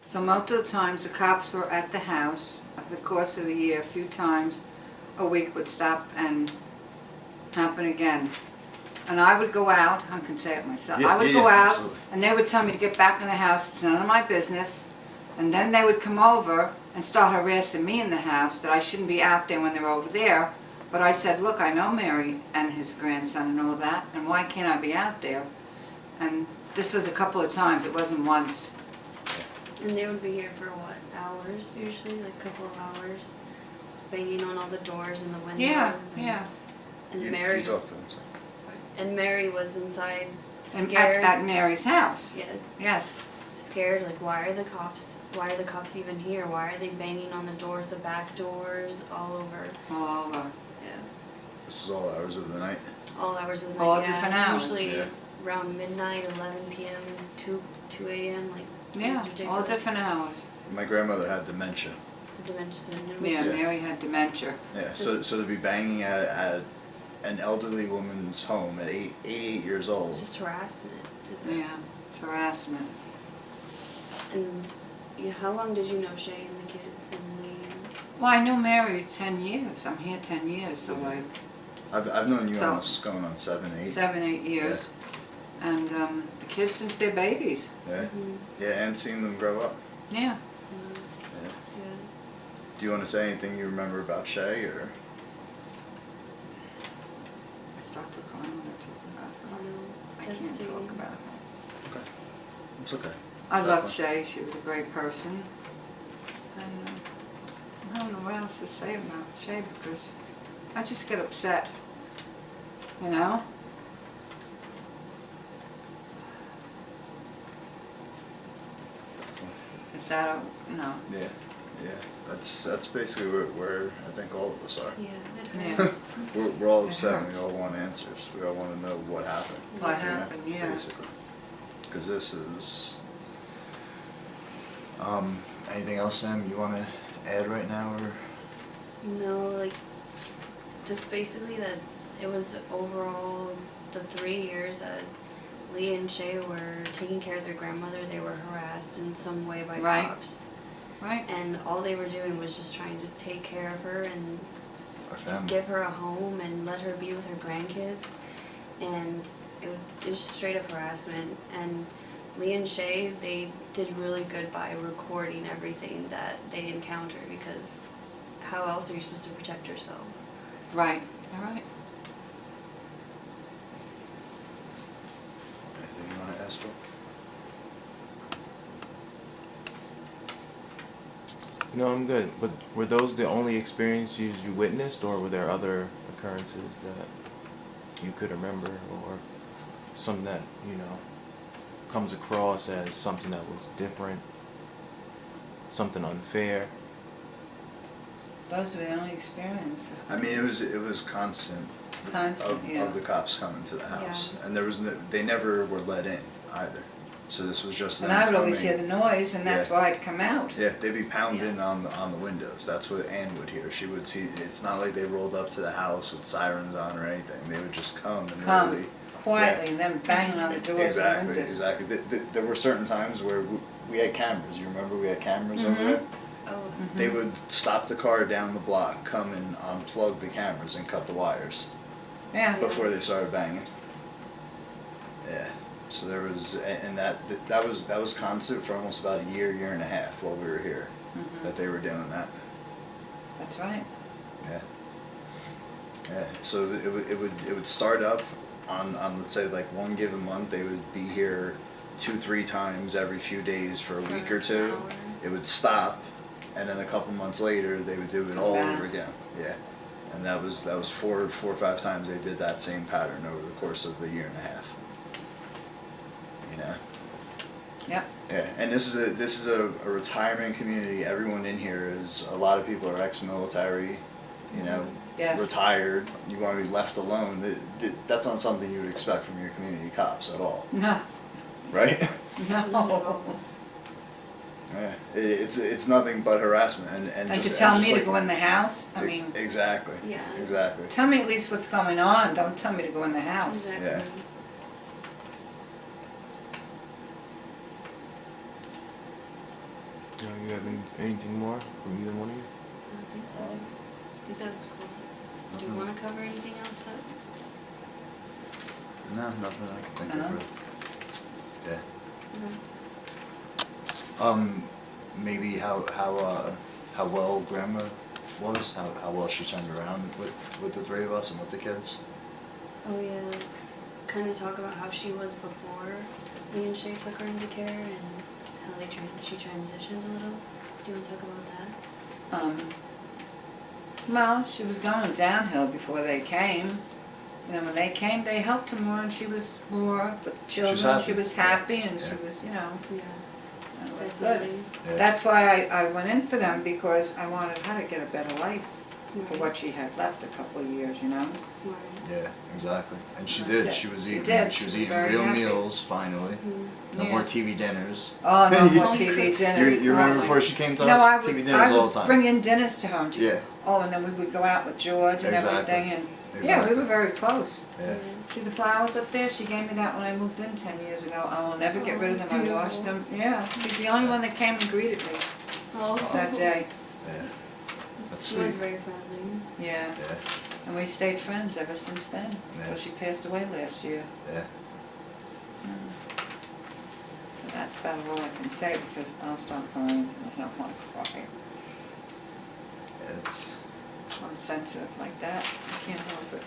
So most of the times the cops were at the house. Over the course of the year, a few times a week would stop and happen again. And I would go out, I can say it myself, I would go out absolutely. and they would tell me to get back in the house, it's none of my business. And then they would come over and start harassing me in the house that I shouldn't be out there when they're over there. But I said, look, I know Mary and his grandson and all that, and why can't I be out there? And this was a couple of times, it wasn't once. And they would be here for what, hours usually, like a couple of hours, just banging on all the doors and the windows. Yeah. And You Mary talked to him. So. and Mary was inside, And scared. at Mary's house. Yes, Yes. scared. Like, why are the cops? Why are the cops even here? Why are they banging on the doors, the back doors, all over? All over. Yeah, This is all hours of the night. all hours of the night. All yeah. different hours. Usually Yeah. around midnight, 11 p.m., 2 a.m. Like, it Yeah, was all ridiculous. different hours. My grandmother had dementia. Dementia. It was Yeah, just- Mary had dementia. Yeah, so to be banging at an elderly woman's home at 88 years old. It's just harassment. Yeah, it's harassment. And how long did you know Shay and the kids and Lee? Well, I knew Mary 10 years. I'm here 10 years, so like I've known you So- almost going on 7, 8. 7, 8 years. And the kids since they're babies. Yeah, Mm-hmm. yeah, and seeing them grow up. Yeah. Yeah. Yeah. Do you want to say anything you remember about Shay, or? I start to cry when I talk about I her. know. It's I can't devastating. talk about her. Okay, it's okay. I It's loved not Shay. She was a great person. And I don't know what else to say about Shay because I just get upset. You know? fun. Is that a, you know? Yeah, yeah. That's basically where I think all of us are. Yeah, it Yeah. hurts. We're all It upset. hurts. We all want answers. We all want to know what happened. What you know, happened, yeah. Basically, because this is. Anything else, Sam? You want to add right now, or? No, like, just basically that it was overall the 3 years that Lee and Shay were taking care of their grandmother, they were harassed in some way by Right. cops. Right? And all they were doing was just trying to take care of her and Our family. give her a home and let her be with her grandkids. And it was straight up harassment. And Lee and Shay, they did really good by recording everything that they encountered because how else are you supposed to protect yourself? Right. All right. Anything you want to ask for? No, I'm good. But were those the only experiences you witnessed, or were there other occurrences that you could remember, or something that, comes across as something that was different, something unfair? Those were the only experiences. I mean, it was constant. Constant, of, yeah. of the cops coming to the house, Yeah. and there was they never were let in either. So this was just them And I would always coming- hear the noise, and that's Yeah. why I'd come out. Yeah, they'd be pounding Yeah. on the windows. That's what Ann would hear. She would see. It's not like they rolled up to the house with sirens on or anything. They would just come and Come literally. quietly, and then banging on the doors Exactly, and windows. exactly. There were certain times where we had cameras. You remember we had cameras over Mhm. there? Oh, Mm-hmm. They would stop the car down the block, come and unplug the cameras and cut the wires Yeah. before they started banging. Yeah. So there was, and that was constant for almost about a year and a half while we were here, Mhm. that they were doing that. That's right. Yeah. Yeah. So it would start up on let's say like one given month. They would be here 2-3 times every few days for a For week or an two. hour. It would stop, and then a couple months later they would do it Come all back. over again. Yeah. And that was 4 or 5 times they did that same pattern over the course of a year and a half. You know. Yep. Yeah, and this is a retirement community. Everyone in here is, a lot of people are ex-military, you know, Yes. retired. You want to be left alone. That's not something you would expect from your community cops at all, No. right? No. Yeah, it's nothing but harassment and And just to tell and me just to like- go in the house, I mean, exactly. Yeah. Exactly. tell me at least what's going on. Don't tell me to go in the house. exactly. Yeah. You have anything more from either one of you? I don't think so. I think that was cool. Do you Nothing. want to cover anything else? No, nothing I can think No? of really. Yeah. No. Maybe how well Grandma was, how well she turned around with the three of us and with the kids. Oh yeah, like kind of talk about how she was before Lee and Shay took her into care and how she transitioned a little. Do you want to talk about that? Well, she was going downhill before they came. You know, when they came, they helped her more, and she was more with children. happy. She was happy, Yeah, and yeah. she was, you know, Yeah. it was good. Definitely. Yeah. That's why I went in for them, because I wanted her to get a better life for Right. what she had left a couple of years, you know. Right. Yeah, exactly. And she That's did. it. She was She eating. did. She was She was eating very real happy. meals finally. Mm-hmm. No Yeah. more TV dinners. Oh, no more Oh, TV you- dinners. You remember Oh, before she came to no, us? I TV would, dinners I all would the time. bring in dinners to her. And Yeah. Oh, and then we would go out with George and Exactly. everything, and yeah, we Exactly. were very close. Yeah. See the flowers up there? She gave me that when I moved in 10 years ago. I will never get Oh, rid of that's them. I washed them. Yeah, she's the only one that came and greeted me Oh. that day. Yeah. That's She was sweet. very friendly. Yeah, Yeah. and we stayed friends ever since then. Yeah. So she passed away last year. Yeah. So that's about all I can say, because I'll start crying. I don't want to cry. It's I'm sensitive like that. I can't help it.